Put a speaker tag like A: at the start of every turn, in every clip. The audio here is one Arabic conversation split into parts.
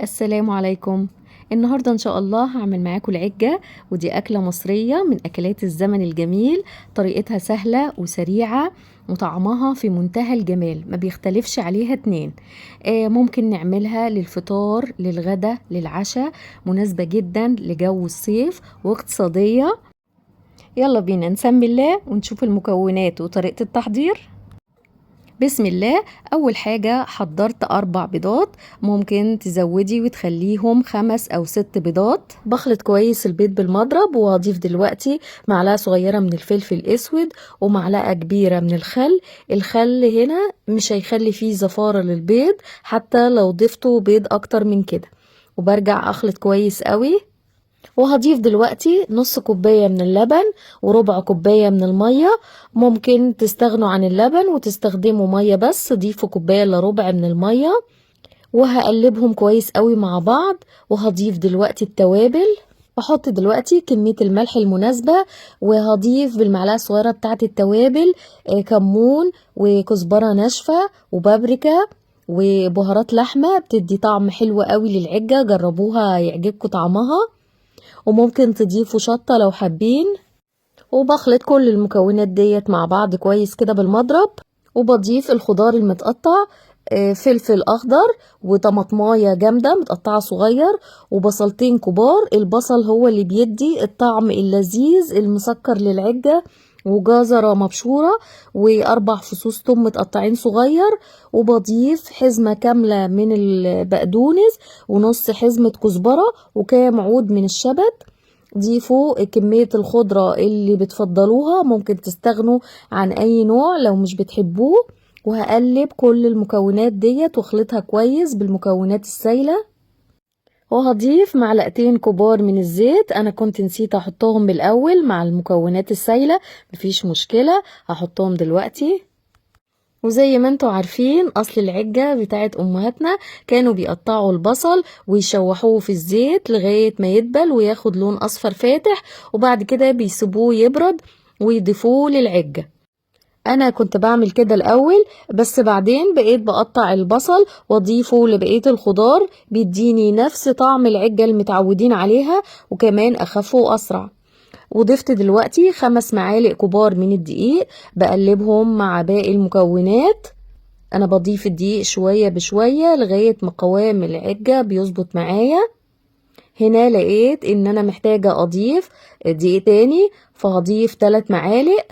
A: السلام عليكم. النهاردة إن شاء الله هعمل معاكم العجة، ودي أكلة مصرية من أكلات الزمن الجميل. طريقتها سهلة وسريعة وطعمها في منتهى الجمال، ما بيختلفش عليها اتنين. ممكن نعملها للفطار، للغدا، للعشاء. مناسبة جدا لجو الصيف واقتصادية. يلا بينا نسمي الله ونشوف المكونات وطريقة التحضير. بسم الله. اول حاجة حضرت 4 بيضات، ممكن تزودي وتخليهم 5 أو 6 بيضات. بخلط كويس البيض بالمضرب، وهضيف دلوقتي معلقة صغيرة من الفلفل الاسود ومعلقة كبيرة من الخل. الخل هنا مش هيخلي فيه زفارة للبيض حتى لو ضفته بيض اكتر من كده. وبرجع اخلط كويس قوي. وهضيف دلوقتي نص كوباية من اللبن وربع كوباية من المية. ممكن تستغنوا عن اللبن وتستخدموا مية بس، ضيفوا كوباية الا ربع من المية. وهقلبهم كويس قوي مع بعض. وهضيف دلوقتي التوابل. بحط دلوقتي كمية الملح المناسبة، وهضيف بالمعلقة الصغيرة بتاعة التوابل كمون وكزبرة ناشفة وبابريكا وبهارات لحمة، بتدي طعم حلو قوي للعجة، جربوها يعجبكم طعمها. وممكن تضيفوا شطة لو حابين. وبخلط كل المكونات ديت مع بعض كويس كده بالمضرب. وبضيف الخضار المتقطع، فلفل اخضر وطماطمايه جامده متقطعه صغير وبصلتين كبار. البصل هو اللي بيدي الطعم اللذيذ المسكر للعجه. وجزره مبشوره و4 فصوص ثوم متقطعين صغير. وبضيف حزمه كامله من البقدونس ونص حزمه كزبره وكام عود من الشبت. ضيفوا كمية الخضرة اللي بتفضلوها، ممكن تستغنوا عن اي نوع لو مش بتحبوه. وهقلب كل المكونات ديت واخلطها كويس بالمكونات السايلة. وهضيف معلقتين كبار من الزيت، انا كنت نسيت احطهم بالاول مع المكونات السايلة، مفيش مشكلة، هحطهم دلوقتي. وزي ما انتوا عارفين اصل العجة بتاعت امهاتنا كانوا بيقطعوا البصل ويشوحوه في الزيت لغاية ما يدبل وياخد لون اصفر فاتح، وبعد كده بيسيبوه يبرد ويضيفوه للعجة. انا كنت بعمل كده الاول، بس بعدين بقيت بقطع البصل واضيفه لبقية الخضار، بيديني نفس طعم العجة المتعودين عليها وكمان اخف واسرع. وضفت دلوقتي 5 معالق كبار من الدقيق، بقلبهم مع باقي المكونات. انا بضيف الدقيق شوية بشوية لغاية ما قوام العجة بيظبط معايا. هنا لقيت ان انا محتاجة اضيف دقيق تاني، فهضيف 3 معالق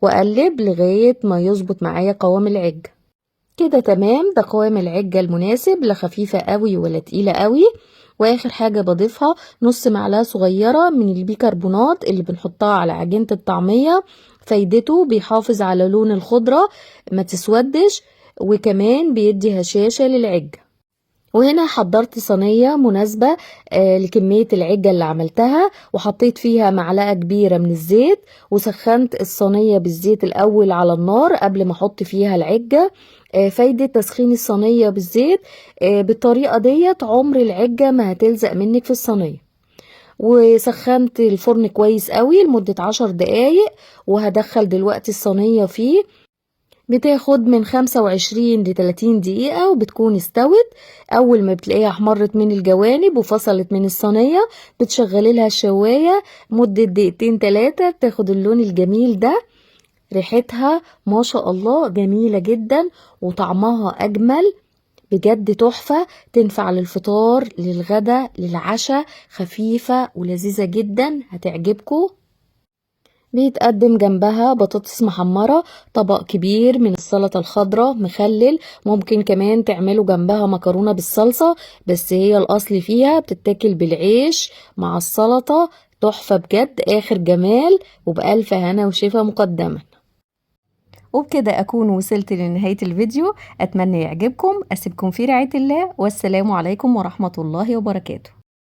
A: واقلب لغاية ما يظبط معايا قوام العجة. كده تمام، ده قوام العجة المناسب، لا خفيفة قوي ولا تقيلة قوي. واخر حاجة بضيفها نص معلقة صغيرة من البيكربونات اللي بنحطها على عجينة الطعمية. فايدته بيحافظ على لون الخضرة ما تسودش، وكمان بيدي هشاشة للعجة. وهنا حضرت صينية مناسبة لكمية العجة اللي عملتها، وحطيت فيها معلقة كبيرة من الزيت. وسخنت الصينية بالزيت الأول على النار قبل ما احط فيها العجة. فايدة تسخين الصينية بالزيت بالطريقة ديت عمر العجة ما هتلزق منك في الصينية. وسخنت الفرن كويس قوي لمدة 10 دقايق. وهدخل دلوقتي الصينية فيه، بتاخد من 25 ل 30 دقيقة وبتكون استوت. اول ما بتلاقيها احمرت من الجوانب وفصلت من الصينية، بتشغلي لها الشواية مدة دقيقتين 3، بتاخد اللون الجميل ده. ريحتها ما شاء الله جميلة جدا وطعمها اجمل، بجد تحفة. تنفع للفطار، للغدا، للعشاء، خفيفة ولذيذة جدا، هتعجبكم. بيتقدم جنبها بطاطس محمرة، طبق كبير من السلطة الخضراء مخلل. ممكن كمان تعملوا جنبها مكرونة بالصلصة، بس هي الأصل فيها بتتاكل بالعيش مع السلطة. تحفة بجد، آخر جمال، وبألف هنا وشفا مقدما. وبكده أكون وصلت لنهاية الفيديو، أتمنى يعجبكم. أسيبكم في رعاية الله، والسلام عليكم ورحمة الله وبركاته.